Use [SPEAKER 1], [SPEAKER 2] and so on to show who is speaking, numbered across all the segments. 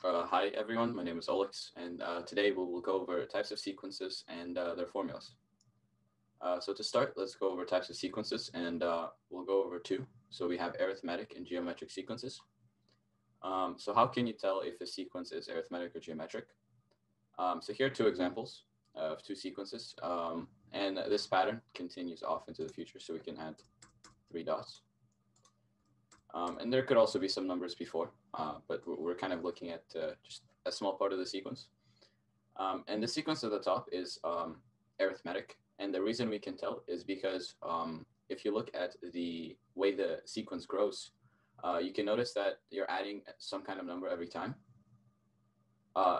[SPEAKER 1] Hi everyone, my name is Oleks, and today we will go over types of sequences and their formulas. So to start, let's go over types of sequences, and we'll go over two. So we have arithmetic and geometric sequences. So how can you tell if a sequence is arithmetic or geometric? So here are two examples of two sequences, and this pattern continues off into the future, so we can add three dots. And there could also be some numbers before, but we're kind of looking at just a small part of the sequence. And the sequence at the top is arithmetic. And the reason we can tell is because if you look at the way the sequence grows, you can notice that you're adding some kind of number every time.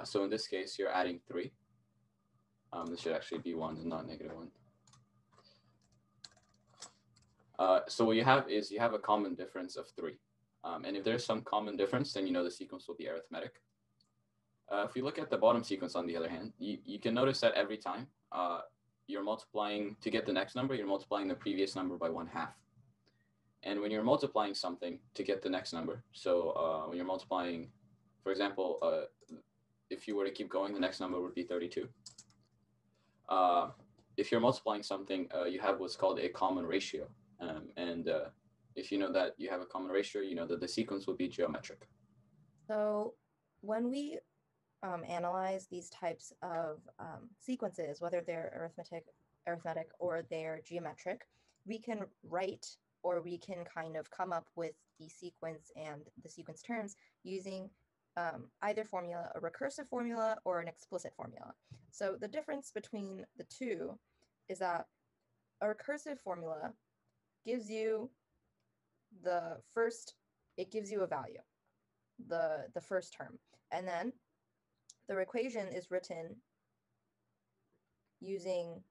[SPEAKER 1] So in this case, you're adding 3. This should actually be 1 and not -1. So what you have is you have a common difference of 3. And if there's some common difference, then you know the sequence will be arithmetic. If we look at the bottom sequence, on the other hand, you can notice that every time you're multiplying to get the next number, you're multiplying the previous number by 1/2. And when you're multiplying something to get the next number, so when you're multiplying, for example, if you were to keep going, the next number would be 32. If you're multiplying something, you have what's called a common ratio. And if you know that you have a common ratio, you know that the sequence will be geometric.
[SPEAKER 2] So when we analyze these types of sequences, whether they're arithmetic or they're geometric, we can write or we can kind of come up with the sequence and the sequence terms using either formula, a recursive formula or an explicit formula. So the difference between the two is that a recursive formula gives you the first, it gives you a value, the first term, and then the equation is written using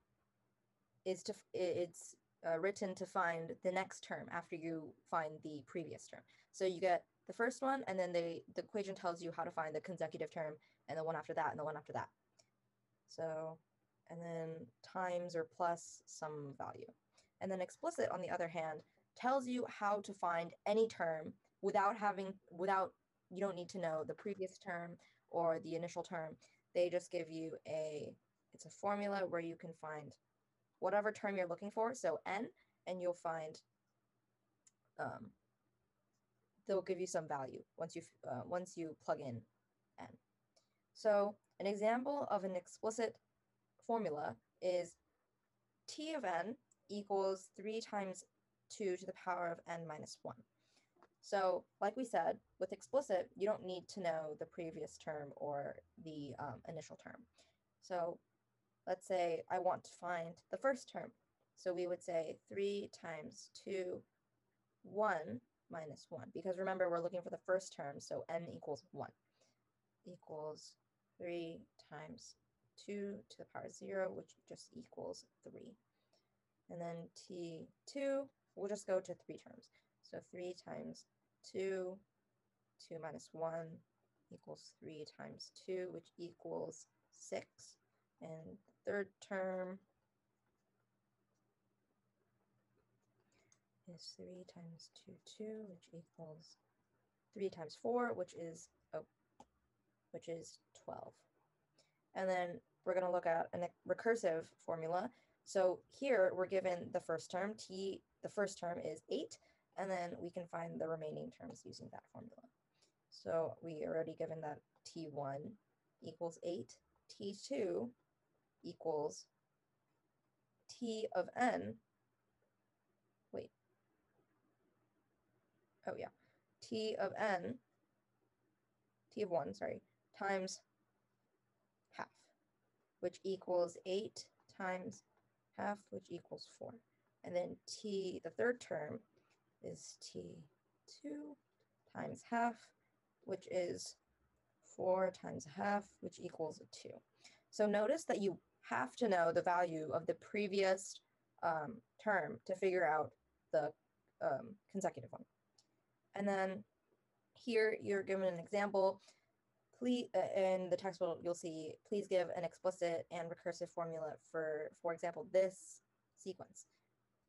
[SPEAKER 2] it's written to find the next term after you find the previous term. So you get the first one, and then the equation tells you how to find the consecutive term, and the one after that, and the one after that. So, and then times or plus some value. And then explicit, on the other hand, tells you how to find any term without you don't need to know the previous term or the initial term. They just give you it's a formula where you can find whatever term you're looking for, so n, and you'll find um, they'll give you some value once you plug in n. So an example of an explicit formula is t of n equals 3 times 2 to the power of n minus 1. So like we said, with explicit, you don't need to know the previous term or the initial term. So let's say I want to find the first term. So we would say 3 times 2, 1 minus 1. Because remember, we're looking for the first term, so n equals 1. Equals 3 times 2 to the power 0, which just equals 3. And then t2, we'll just go to 3 terms. So 3 times 2, 2 minus 1 equals 3 times 2, which equals 6. And the third term is 3 times 2, 2, which equals 3 times 4, which is 12. And then we're going to look at a recursive formula. So here we're given the first term, the first term is 8, and then we can find the remaining terms using that formula. So we already given that t1 equals 8, t2 equals t of n, wait, oh yeah, t of n, t of 1, sorry, times half, which equals 8 times half, which equals 4. And then the third term is t2 times half, which is 4 times half, which equals 2. So notice that you have to know the value of the previous term to figure out the consecutive one. And then here you're given an example. Please, in the textbook, you'll see, please give an explicit and recursive formula for example, this sequence.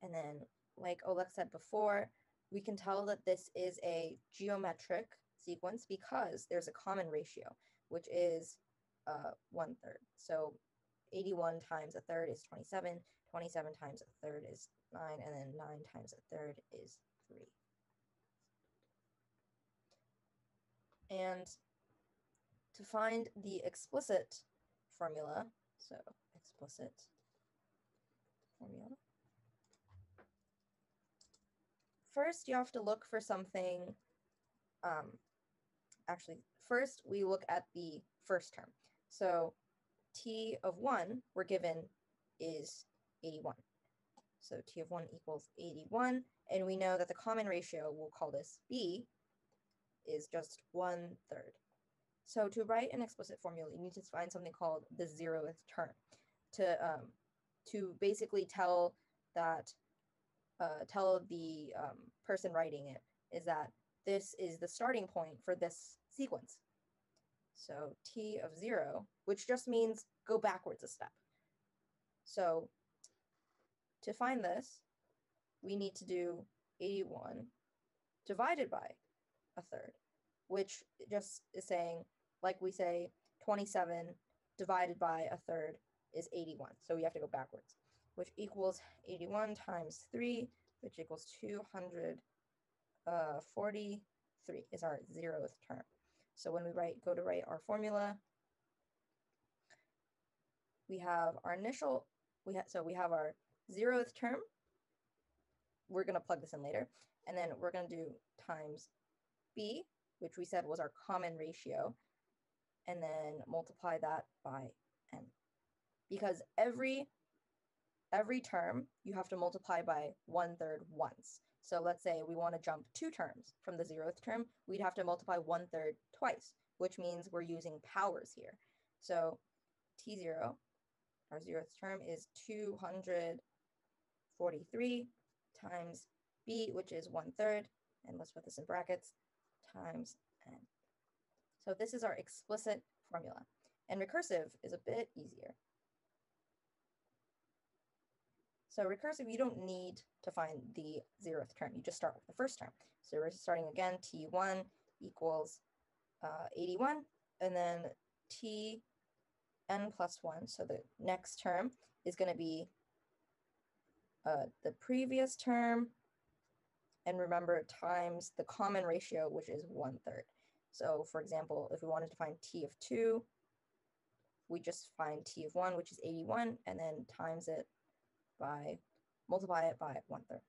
[SPEAKER 2] And then, like Oleg said before, we can tell that this is a geometric sequence because there's a common ratio, which is 1/3. So 81 times a third is 27, 27 times a third is 9, and then 9 times a third is 3. And to find the explicit formula, so explicit formula, first you have to look for something, actually, first we look at the first term. So t of 1 we're given is 81. So t of 1 equals 81, and we know that the common ratio, we'll call this b, is just 1/3. So to write an explicit formula, you need to find something called the 0th term to basically tell that tell the person writing it is that this is the starting point for this sequence. So t of 0, which just means go backwards a step. So to find this, we need to do 81 divided by a third, which just is saying, like we say, 27 divided by a third is 81. So we have to go backwards, which equals 81 times 3, which equals 243 is our 0th term. So when we go to write our formula, we have our initial, we have our 0th term. We're going to plug this in later. And then we're going to do times b, which we said was our common ratio, and then multiply that by n. Because every term you have to multiply by 1/3 once. So let's say we want to jump 2 terms from the 0th term, we'd have to multiply 1/3 twice, which means we're using powers here. So t0, our 0th term, is 243 times b, which is 1/3, and let's put this in brackets, times n. So this is our explicit formula. And recursive is a bit easier. So recursive, you don't need to find the 0th term. You just start with the first term. So we're starting again, t1 equals 81, and then tn plus 1. So the next term is going to be the previous term, and remember, times the common ratio, which is 1/3. So for example, if we wanted to find t of 2, we just find t of 1, which is 81, and then times it by, multiply it by 1/3.